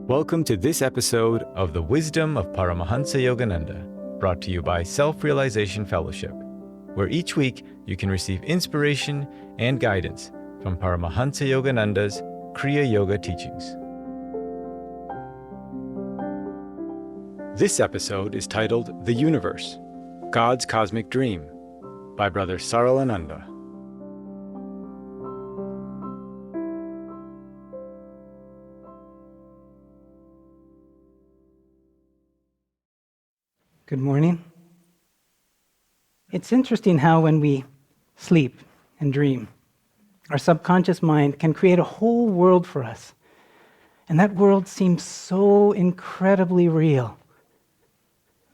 Welcome to this episode of The Wisdom of Paramahansa Yogananda, brought to you by Self-Realization Fellowship, where each week you can receive inspiration and guidance from Paramahansa Yogananda's Kriya Yoga teachings. This episode is titled The Universe, God's Cosmic Dream, by Brother Saralananda. Good morning. It's interesting how when we sleep and dream, our subconscious mind can create a whole world for us. And that world seems so incredibly real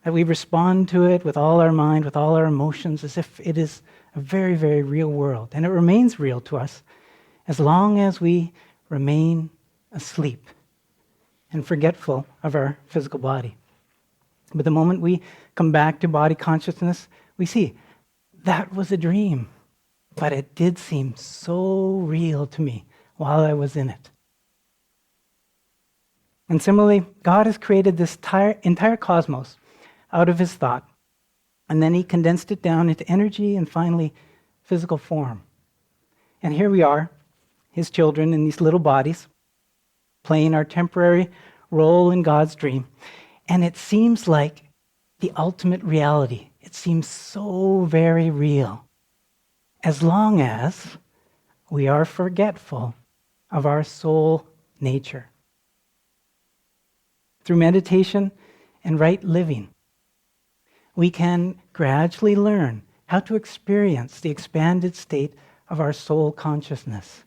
that we respond to it with all our mind, with all our emotions, as if it is a very, very real world. And it remains real to us as long as we remain asleep and forgetful of our physical body. But the moment we come back to body consciousness, we see that was a dream, but it did seem so real to me while I was in it. And similarly, God has created this entire cosmos out of his thought, and then he condensed it down into energy and finally physical form. And here we are, his children in these little bodies, playing our temporary role in God's dream. And it seems like the ultimate reality. It seems so very real, as long as we are forgetful of our soul nature. Through meditation and right living, we can gradually learn how to experience the expanded state of our soul consciousness.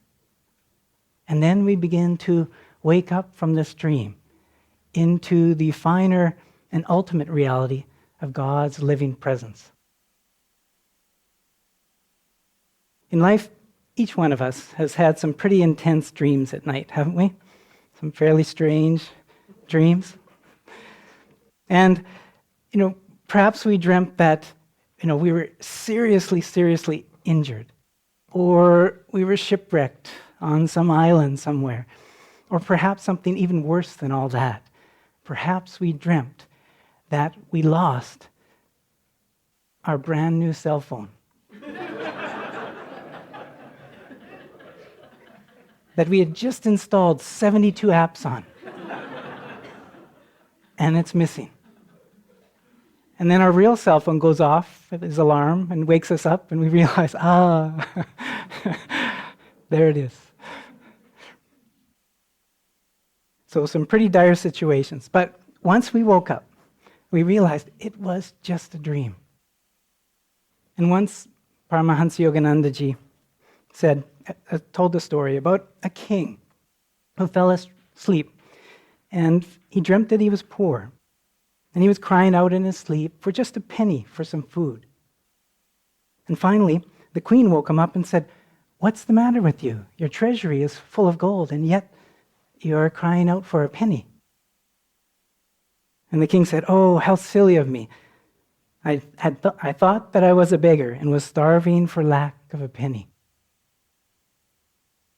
And then we begin to wake up from this dream into the finer and ultimate reality of God's living presence. In life, each one of us has had some pretty intense dreams at night, haven't we? Some fairly strange dreams. And, perhaps we dreamt that, we were seriously injured, or we were shipwrecked on some island somewhere, or perhaps something even worse than all that. Perhaps we dreamt that we lost our brand new cell phone. That we had just installed 72 apps on. And it's missing. And then our real cell phone goes off at his alarm and wakes us up, and we realize, there it is. So some pretty dire situations. But once we woke up, we realized it was just a dream. And once Paramahansa Yogananda ji told the story about a king who fell asleep, and he dreamt that he was poor, and he was crying out in his sleep for just a penny for some food. And finally, the queen woke him up and said, "What's the matter with you? Your treasury is full of gold, and yet you're crying out for a penny." And the king said, "Oh, how silly of me. I thought that I was a beggar and was starving for lack of a penny."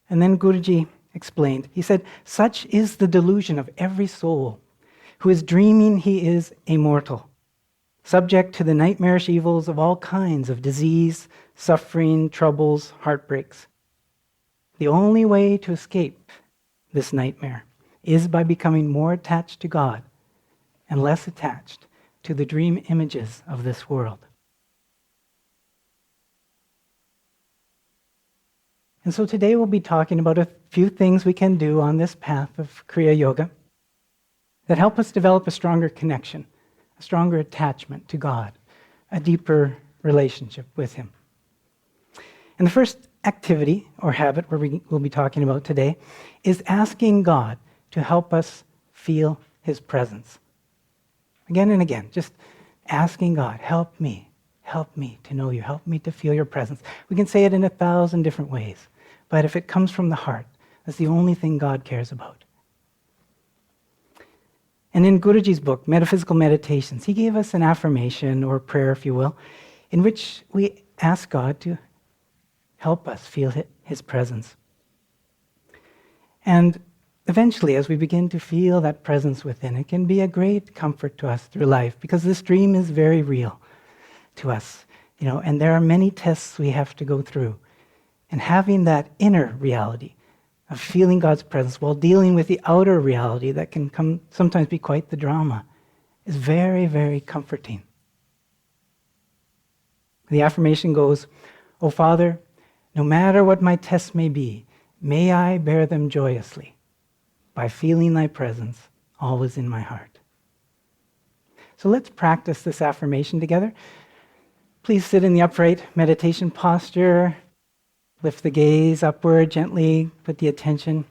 And then Guruji explained. He said, "Such is the delusion of every soul who is dreaming he is immortal, subject to the nightmarish evils of all kinds of disease, suffering, troubles, heartbreaks. The only way to escape this nightmare is by becoming more attached to God and less attached to the dream images of this world." And so today we'll be talking about a few things we can do on this path of Kriya Yoga that help us develop a stronger connection, a stronger attachment to God, a deeper relationship with Him. And the first activity or habit we'll be talking about today is asking God to help us feel His presence. Again and again, just asking God, help me to know you, help me to feel your presence. We can say it in 1,000 different ways, but if it comes from the heart, that's the only thing God cares about. And in Guruji's book, Metaphysical Meditations, he gave us an affirmation or prayer, if you will, in which we ask God to help us feel His presence. And eventually, as we begin to feel that presence within, it can be a great comfort to us through life, because this dream is very real to us, and there are many tests we have to go through. And having that inner reality of feeling God's presence while dealing with the outer reality that can sometimes be quite the drama is very, very comforting. The affirmation goes, "O Father, no matter what my tests may be, may I bear them joyously by feeling thy presence always in my heart." So let's practice this affirmation together. Please sit in the upright meditation posture. Lift the gaze upward gently. Put the attention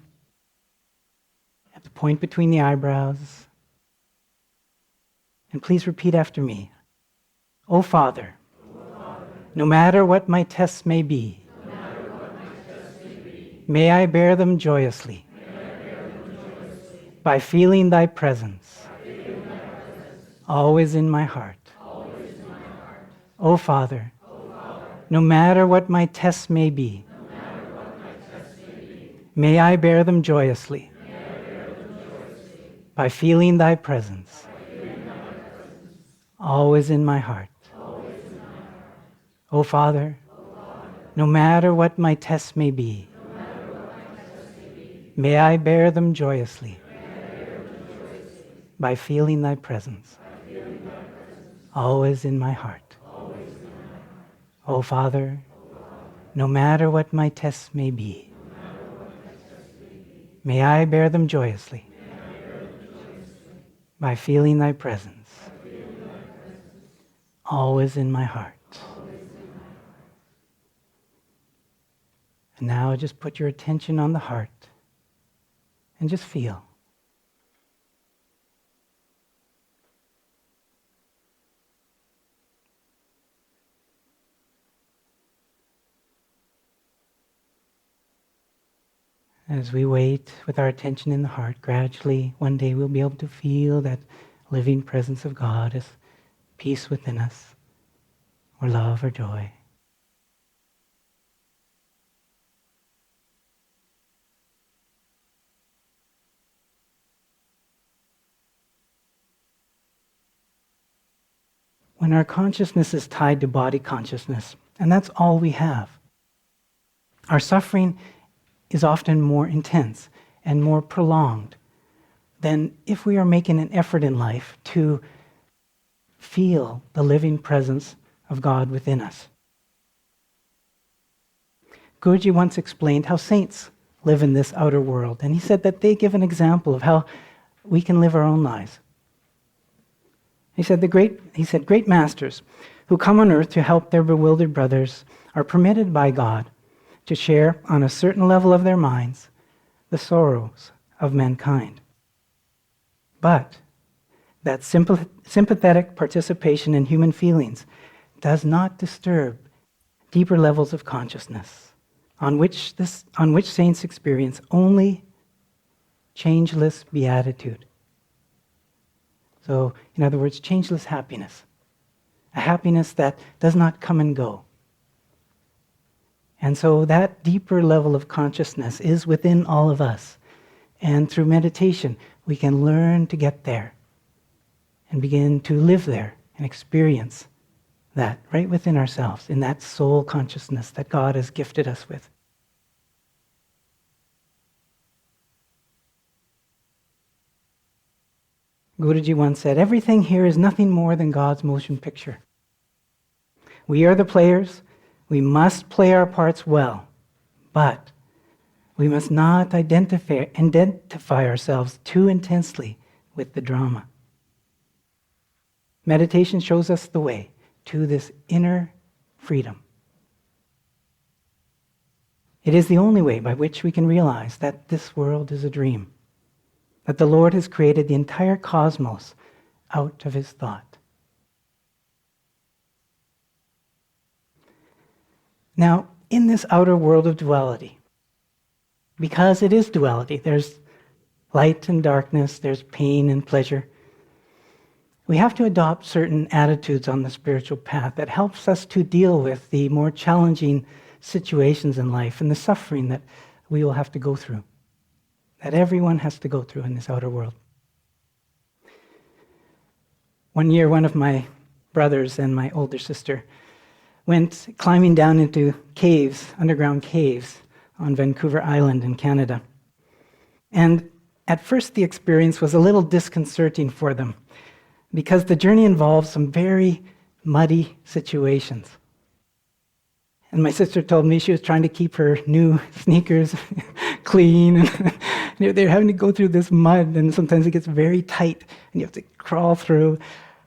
at the point between the eyebrows. And please repeat after me. "O Father, no matter what my tests may be, may I bear them joyously by feeling thy presence always in my heart. O Father, no matter what my tests may be, may I bear them joyously by feeling thy presence always in my heart. O Father, no matter what my tests may be, may I bear them joyously by feeling thy presence always in my heart. O Father, no matter what my tests may be, may I bear them joyously by feeling thy presence always in my heart. And now just put your attention on the heart and just feel. As we wait with our attention in the heart, gradually, one day we'll be able to feel that living presence of God as peace within us, or love or joy. When our consciousness is tied to body consciousness, and that's all we have, our suffering is often more intense and more prolonged than if we are making an effort in life to feel the living presence of God within us. Guruji once explained how saints live in this outer world, and he said that they give an example of how we can live our own lives. He said, great masters who come on earth to help their bewildered brothers are permitted by God to share on a certain level of their minds the sorrows of mankind. But that sympathetic participation in human feelings does not disturb deeper levels of consciousness on which saints experience only changeless beatitude. So, in other words, changeless happiness. A happiness that does not come and go. And so that deeper level of consciousness is within all of us. And through meditation, we can learn to get there and begin to live there and experience that right within ourselves, in that soul consciousness that God has gifted us with. Guruji once said, "Everything here is nothing more than God's motion picture. We are the players. We must play our parts well, but we must not identify ourselves too intensely with the drama." Meditation shows us the way to this inner freedom. It is the only way by which we can realize that this world is a dream, that the Lord has created the entire cosmos out of his thought. Now, in this outer world of duality, because it is duality, there's light and darkness, there's pain and pleasure, we have to adopt certain attitudes on the spiritual path that helps us to deal with the more challenging situations in life and the suffering that we will have to go through. that everyone has to go through in this outer world. One year, one of my brothers and my older sister went climbing down into caves, underground caves, on Vancouver Island in Canada. And at first the experience was a little disconcerting for them because the journey involved some very muddy situations. And my sister told me she was trying to keep her new sneakers clean. And they're having to go through this mud, and sometimes it gets very tight, and you have to crawl through.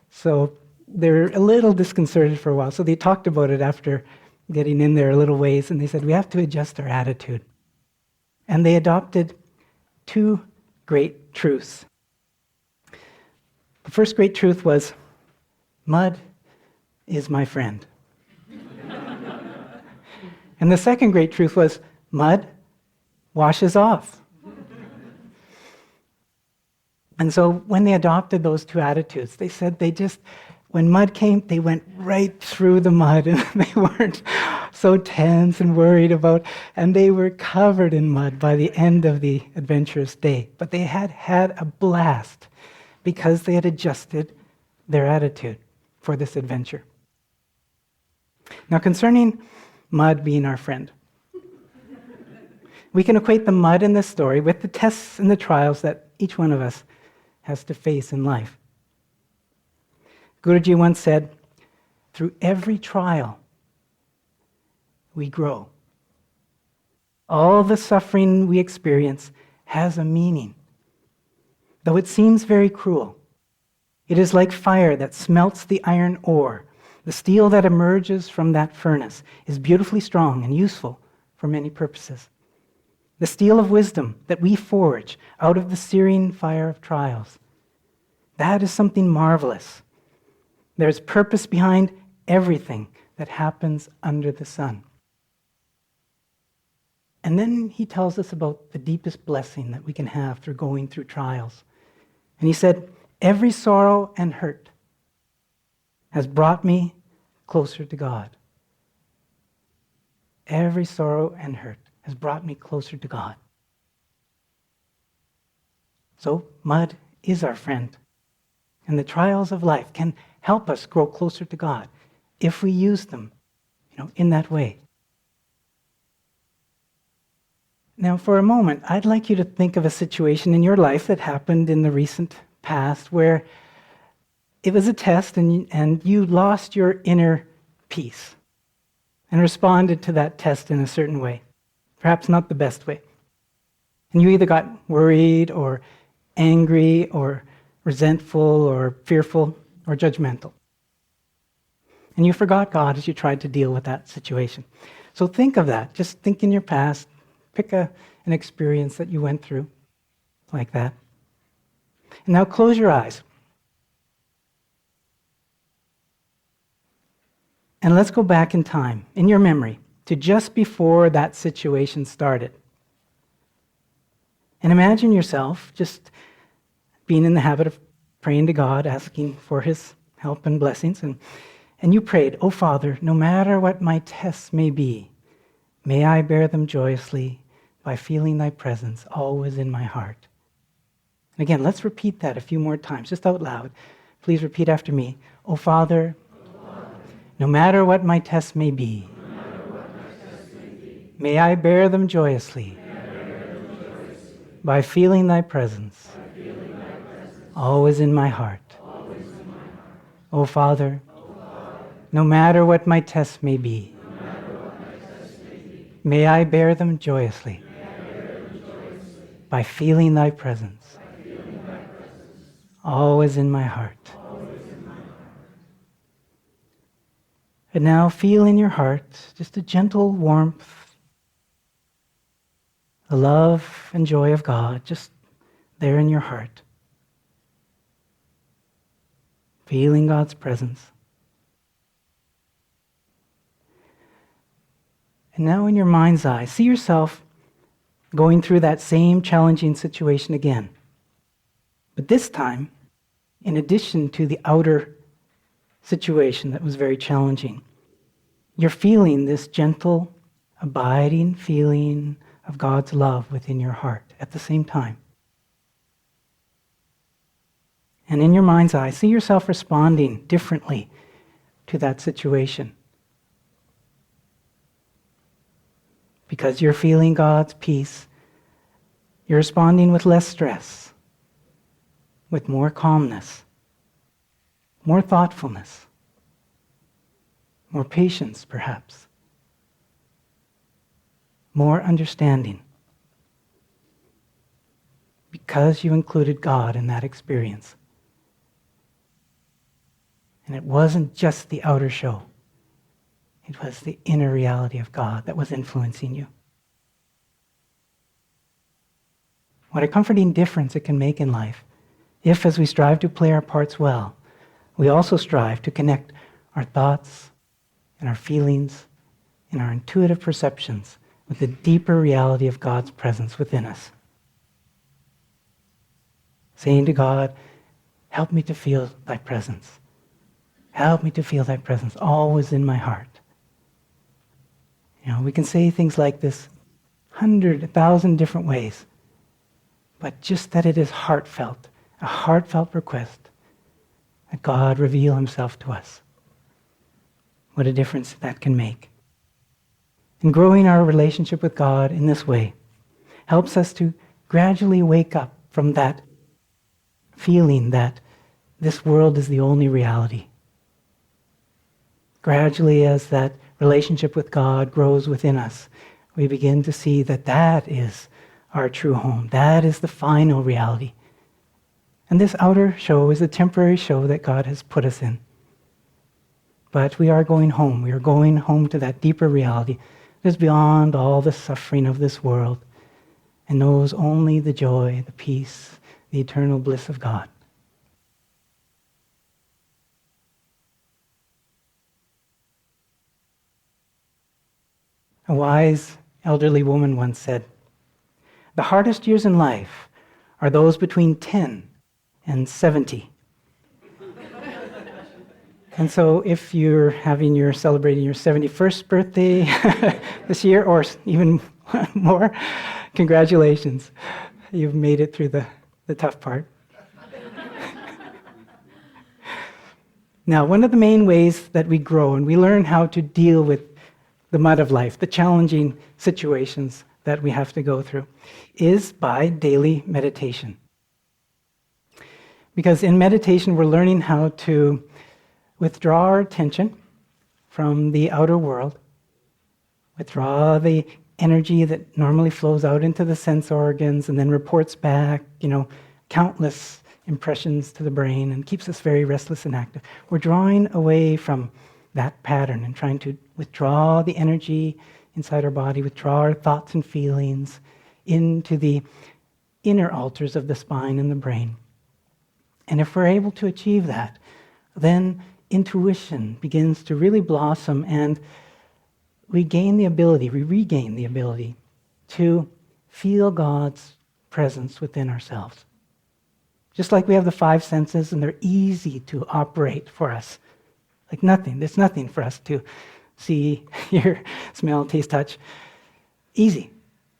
So they're a little disconcerted for a while. So they talked about it after getting in there a little ways, and they said, we have to adjust our attitude. And they adopted two great truths. The first great truth was, mud is my friend. And the second great truth was, mud washes off. And so when they adopted those two attitudes, they said when mud came, they went right through the mud, and they weren't so tense and worried about, and they were covered in mud by the end of the adventurous day. But they had had a blast because they had adjusted their attitude for this adventure. Now, concerning mud being our friend, we can equate the mud in this story with the tests and the trials that each one of us has to face in life. Guruji once said, through every trial, we grow. All the suffering we experience has a meaning. Though it seems very cruel, it is like fire that smelts the iron ore. The steel that emerges from that furnace is beautifully strong and useful for many purposes. The steel of wisdom that we forge out of the searing fire of trials, that is something marvelous. There's purpose behind everything that happens under the sun. And then he tells us about the deepest blessing that we can have through going through trials. And he said, every sorrow and hurt has brought me closer to God. Every sorrow and hurt has brought me closer to God. So mud is our friend. And the trials of life can help us grow closer to God if we use them, in that way. Now, for a moment, I'd like you to think of a situation in your life that happened in the recent past where it was a test and you lost your inner peace and responded to that test in a certain way, perhaps not the best way. And you either got worried or angry or resentful or fearful or judgmental. And you forgot God as you tried to deal with that situation. So think of that. Just think in your past. Pick an experience that you went through like that. And now close your eyes. And let's go back in time, in your memory, to just before that situation started. And imagine yourself just being in the habit of praying to God, asking for His help and blessings. And you prayed, "Oh Father, no matter what my tests may be, may I bear them joyously by feeling Thy presence always in my heart." And again, let's repeat that a few more times, just out loud. Please repeat after me. "Oh Father, no matter what my tests may be, may I bear them joyously by feeling Thy presence always in my heart. Oh Father, no matter what my tests may be, may I bear them joyously by feeling Thy presence always in my heart." And now feel in your heart just a gentle warmth, the love and joy of God just there in your heart. Feeling God's presence. And now in your mind's eye, see yourself going through that same challenging situation again. But this time, in addition to the outer situation that was very challenging, you're feeling this gentle, abiding feeling of God's love within your heart at the same time. And in your mind's eye, see yourself responding differently to that situation. Because you're feeling God's peace, you're responding with less stress, with more calmness, more thoughtfulness, more patience, perhaps, more understanding, because you included God in that experience. And it wasn't just the outer show. It was the inner reality of God that was influencing you. What a comforting difference it can make in life if, as we strive to play our parts well, we also strive to connect our thoughts and our feelings and our intuitive perceptions with the deeper reality of God's presence within us. Saying to God, help me to feel thy presence. Help me to feel thy presence always in my heart. We can say things like this 100, 1,000 different ways, but just that it is heartfelt, a heartfelt request that God reveal himself to us. What a difference that can make. And growing our relationship with God in this way helps us to gradually wake up from that feeling that this world is the only reality. Gradually, as that relationship with God grows within us, we begin to see that that is our true home. That is the final reality. And this outer show is a temporary show that God has put us in. But we are going home. We are going home to that deeper reality that is beyond all the suffering of this world and knows only the joy, the peace, the eternal bliss of God. A wise elderly woman once said, "The hardest years in life are those between 10 and 70. And so if you're celebrating your 71st birthday this year, or even more, congratulations. You've made it through the tough part. Now, one of the main ways that we grow and we learn how to deal with the mud of life, the challenging situations that we have to go through, is by daily meditation. Because in meditation, we're learning how to withdraw our attention from the outer world, withdraw the energy that normally flows out into the sense organs and then reports back, countless impressions to the brain and keeps us very restless and active. We're drawing away from that pattern and trying to withdraw the energy inside our body, withdraw our thoughts and feelings into the inner altars of the spine and the brain. And if we're able to achieve that, then intuition begins to really blossom and we regain the ability to feel God's presence within ourselves. Just like we have the five senses and they're easy to operate for us. Like nothing. There's nothing for us to see, hear, smell, taste, touch. Easy.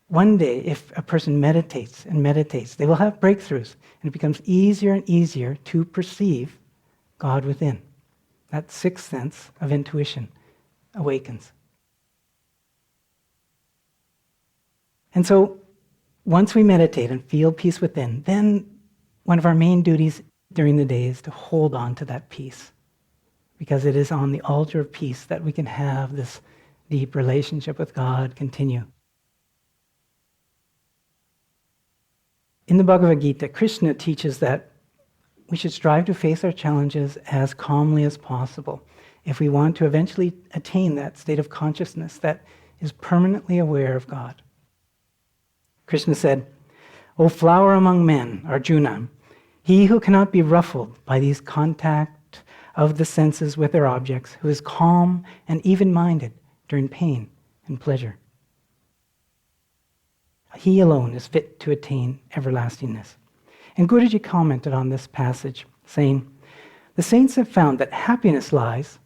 One day, if a person meditates and meditates, they will have breakthroughs, and it becomes easier and easier to perceive God within. That sixth sense of intuition awakens. And so, once we meditate and feel peace within, then one of our main duties during the day is to hold on to that peace. Because it is on the altar of peace that we can have this deep relationship with God continue. In the Bhagavad Gita, Krishna teaches that we should strive to face our challenges as calmly as possible if we want to eventually attain that state of consciousness that is permanently aware of God. Krishna said, "O flower among men, Arjuna, he who cannot be ruffled by these contact of the senses with their objects, who is calm and even-minded during pain and pleasure. He alone is fit to attain everlastingness." And Guruji commented on this passage, saying, "The saints have found that happiness lies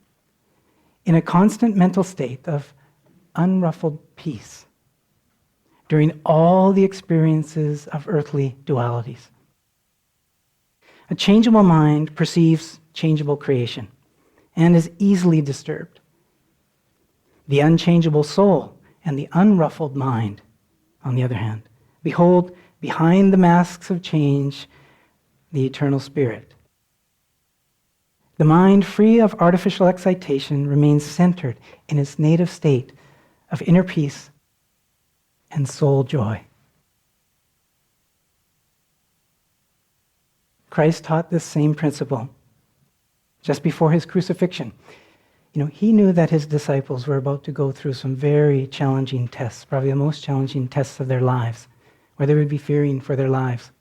in a constant mental state of unruffled peace. during all the experiences of earthly dualities. A changeable mind perceives changeable creation and is easily disturbed. The unchangeable soul and the unruffled mind, on the other hand, behold, behind the masks of change, the eternal spirit. The mind, free of artificial excitation, remains centered in its native state of inner peace and soul joy. Christ taught this same principle just before his crucifixion. He knew that his disciples were about to go through some very challenging tests, probably the most challenging tests of their lives, where they would be fearing for their lives.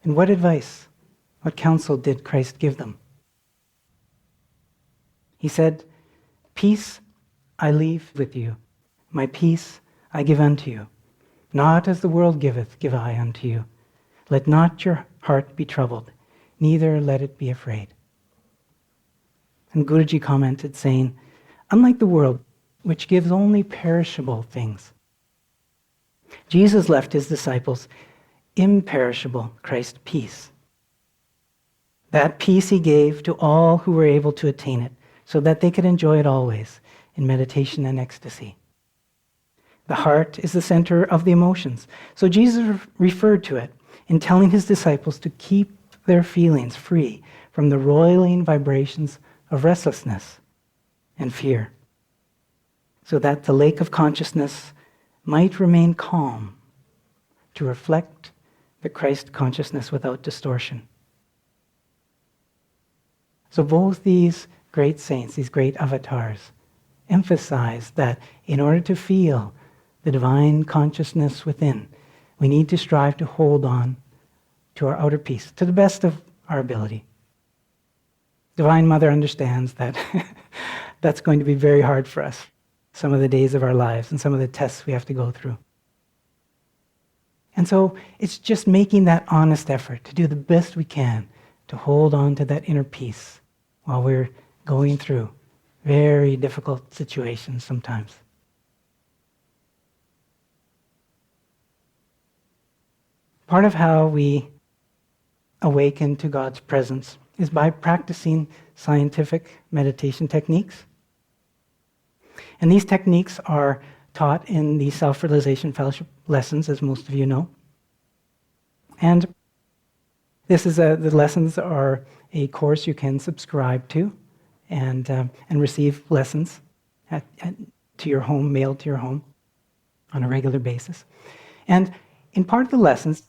And what advice, what counsel did Christ give them? He said, "Peace I leave with you, my peace I give unto you. Not as the world giveth, give I unto you. Let not your heart be troubled, neither let it be afraid." And Guruji commented saying, "Unlike the world, which gives only perishable things, Jesus left his disciples imperishable Christ peace. That peace he gave to all who were able to attain it, so that they could enjoy it always in meditation and ecstasy. The heart is the center of the emotions, so Jesus referred to it in telling his disciples to keep their feelings free from the roiling vibrations of restlessness and fear, so that the lake of consciousness might remain calm to reflect the Christ consciousness without distortion. So both these great saints, these great avatars, emphasize that in order to feel the divine consciousness within, we need to strive to hold on to our outer peace to the best of our ability. Divine Mother understands that that's going to be very hard for us, some of the days of our lives and some of the tests we have to go through. And so it's just making that honest effort to do the best we can to hold on to that inner peace while we're going through very difficult situations sometimes. Part of how we awaken to God's presence is by practicing scientific meditation techniques. And these techniques are taught in the Self-Realization Fellowship lessons, as most of you know. And the lessons are a course you can subscribe to and receive lessons to your home, mailed to your home on a regular basis. And in part of the lessons,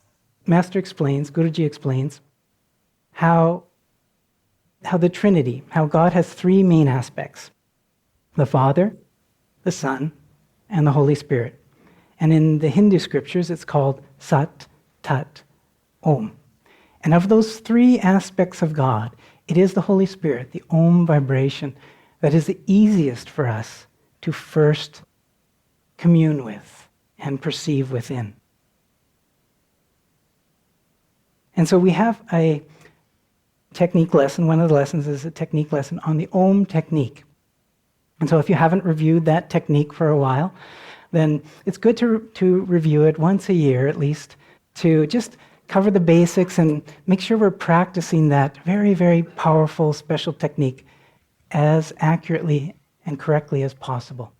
Guruji explains how the Trinity, how God has three main aspects: the Father, the Son, and the Holy Spirit. And in the Hindu scriptures, it's called Sat, Tat, Om. And of those three aspects of God, it is the Holy Spirit, the Om vibration, that is the easiest for us to first commune with and perceive within. And so we have a technique lesson. One of the lessons is a technique lesson on the Om technique. And so if you haven't reviewed that technique for a while, then it's good to review it once a year at least, to just cover the basics and make sure we're practicing that very, very powerful special technique as accurately and correctly as possible.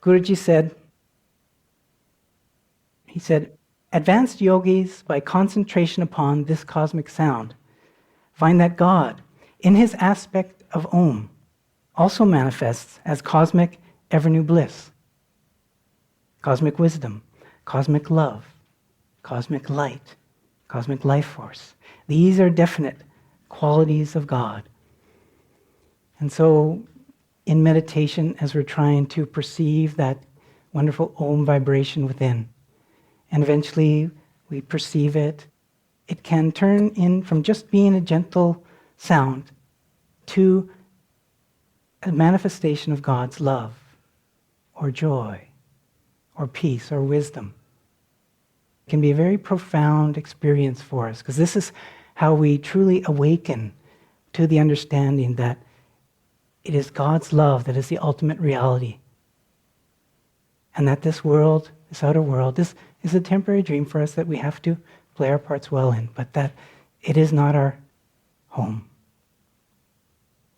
Guruji said, advanced yogis, by concentration upon this cosmic sound, find that God, in his aspect of Om, also manifests as cosmic ever-new bliss, cosmic wisdom, cosmic love, cosmic light, cosmic life force. These are definite qualities of God. And so in meditation, as we're trying to perceive that wonderful Om vibration within, and eventually we perceive it, it can turn in from just being a gentle sound to a manifestation of God's love, or joy, or peace, or wisdom. It can be a very profound experience for us, because this is how we truly awaken to the understanding that it is God's love that is the ultimate reality and that this world, this outer world, this is a temporary dream for us that we have to play our parts well in, but that it is not our home.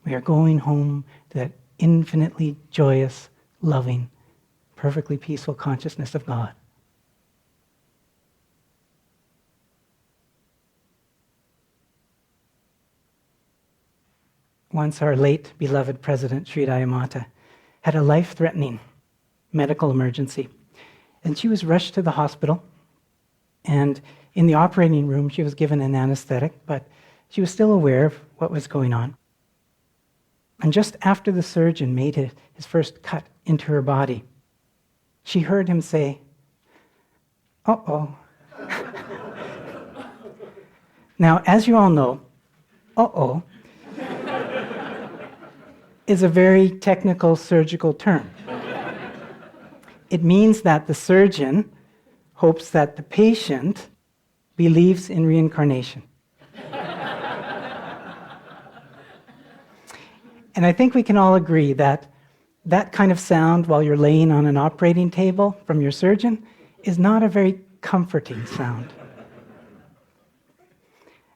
We are going home to that infinitely joyous, loving, perfectly peaceful consciousness of God. Once our late beloved President, Sri Dayamata, had a life-threatening medical emergency. And she was rushed to the hospital. And in the operating room, she was given an anesthetic, but she was still aware of what was going on. And just after the surgeon made his first cut into her body, she heard him say, "Uh-oh." Now, as you all know, "uh-oh" is a very technical surgical term. It means that the surgeon hopes that the patient believes in reincarnation. And I think we can all agree that that kind of sound while you're laying on an operating table from your surgeon is not a very comforting sound.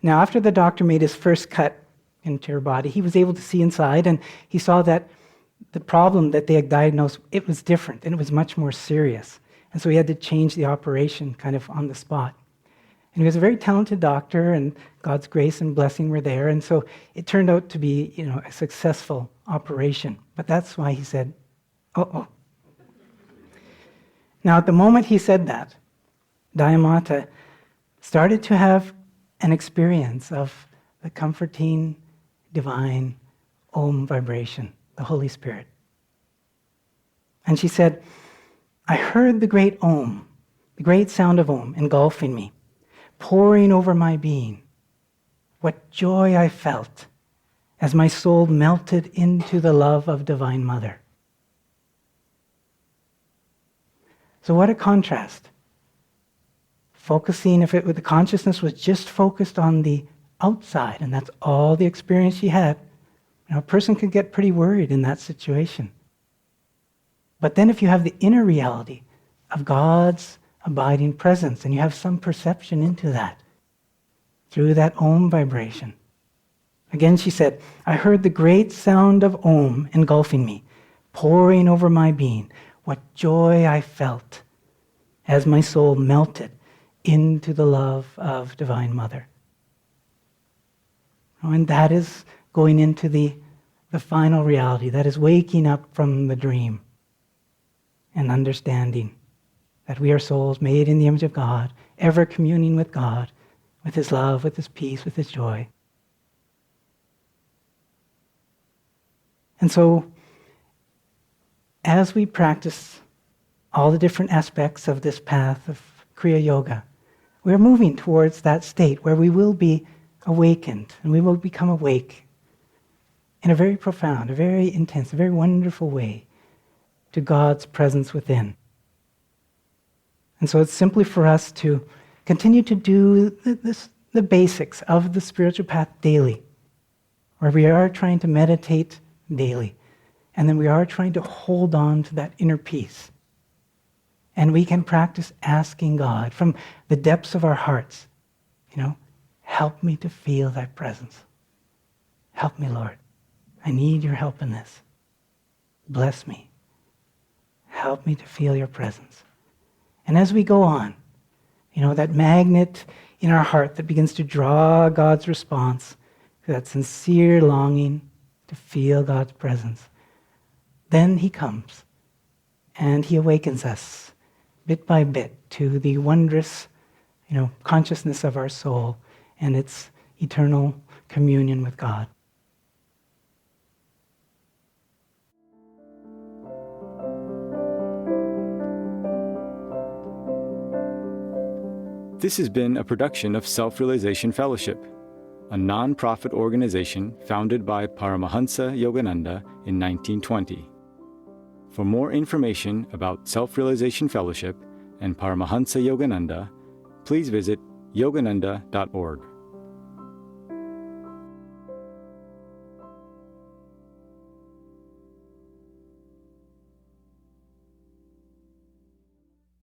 Now, after the doctor made his first cut into her body, he was able to see inside, and he saw that the problem that they had diagnosed, it was different, and it was much more serious. And so he had to change the operation kind of on the spot. And he was a very talented doctor, and God's grace and blessing were there, and so it turned out to be, a successful operation. But that's why he said, "uh-oh." Now, at the moment he said that, Dayamata started to have an experience of the comforting, divine Om vibration, the Holy Spirit. And she said, "I heard the great Om, the great sound of Om engulfing me, pouring over my being. What joy I felt as my soul melted into the love of Divine Mother." So what a contrast. Focusing, if the consciousness was just focused on the outside, and that's all the experience she had, a person could get pretty worried in that situation. But then if you have the inner reality of God's abiding presence, and you have some perception into that, through that Om vibration. Again, she said, "I heard the great sound of Om engulfing me, pouring over my being. What joy I felt as my soul melted into the love of Divine Mother." And that is going into the final reality. That is waking up from the dream and understanding that we are souls made in the image of God, ever communing with God, with His love, with His peace, with His joy. And so, as we practice all the different aspects of this path of Kriya Yoga, we're moving towards that state where we will be awakened, and we will become awake in a very profound, a very intense, a very wonderful way to God's presence within. And so it's simply for us to continue to do the basics of the spiritual path daily, where we are trying to meditate daily, and then we are trying to hold on to that inner peace. And we can practice asking God from the depths of our hearts, "Help me to feel thy presence. Help me, Lord. I need your help in this. Bless me. Help me to feel your presence." And as we go on, that magnet in our heart that begins to draw God's response, that sincere longing to feel God's presence, then He comes and He awakens us bit by bit to the wondrous, consciousness of our soul and its eternal communion with God. This has been a production of Self-Realization Fellowship, a non-profit organization founded by Paramahansa Yogananda in 1920. For more information about Self-Realization Fellowship and Paramahansa Yogananda, please visit yogananda.org.